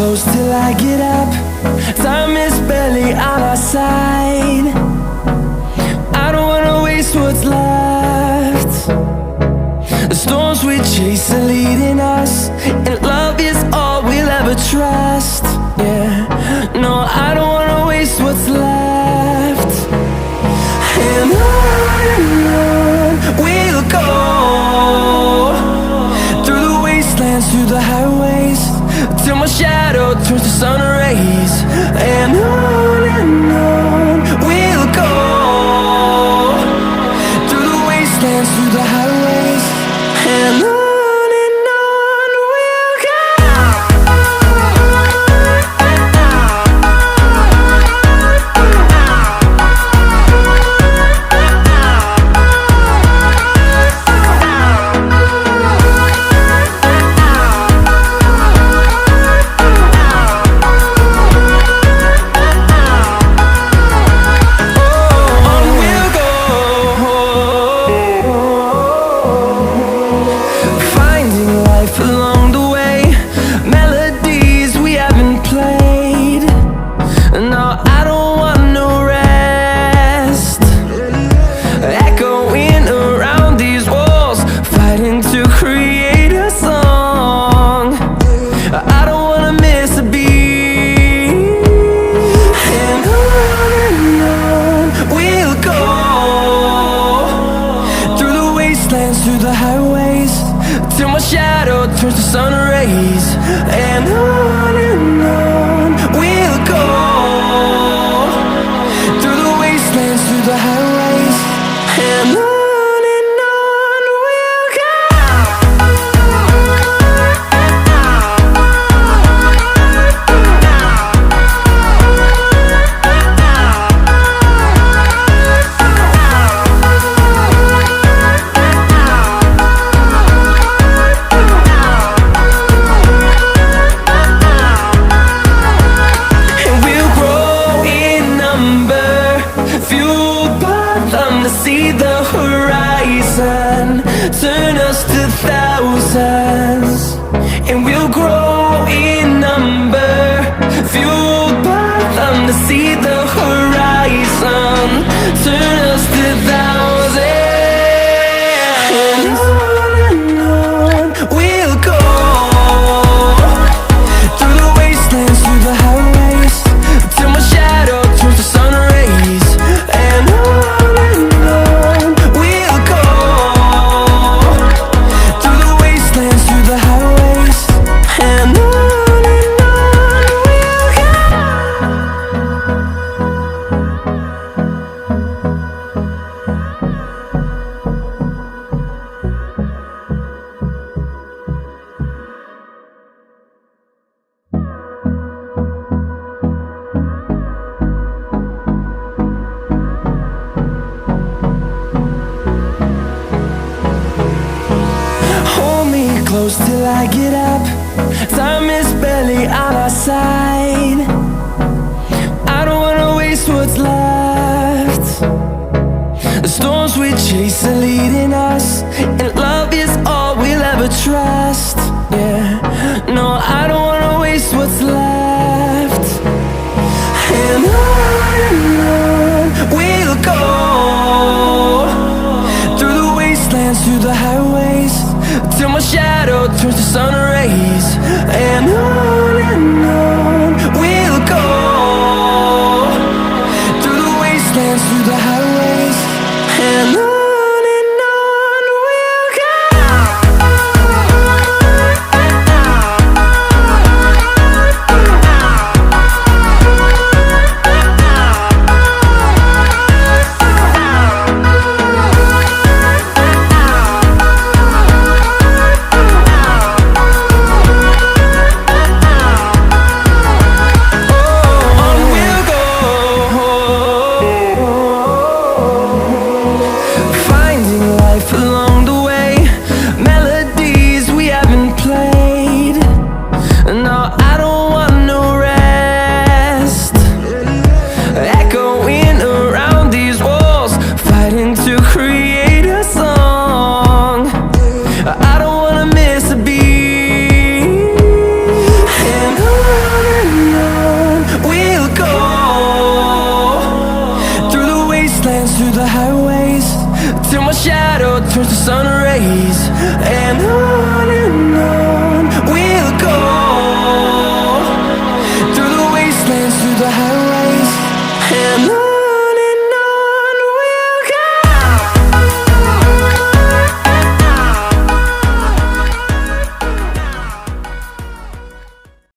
close till I get up. Time is barely on our side. I don't wanna waste what's left. The storms we chase are leading us, and love is all we'll ever trust. Yeah, no, I don't wanna waste what's left. And on we'll go, through the wastelands, through the highways, till my shadow turns to sun rays. And on we'll go, through the wastelands, through the highways, and on we'll go. Through the highways, till my shadow turns to sun rays. And on we'll go, through the wastelands, through the highways, and on we'll go. See the horizon turn us to thousands, and we'll grow in number, fueled by them. To see the horizon turn us to thousands, and on we'll go, through the wastelands, through the highways, till my shadow turns to sun rays. And close till I get up. Time is barely on our side.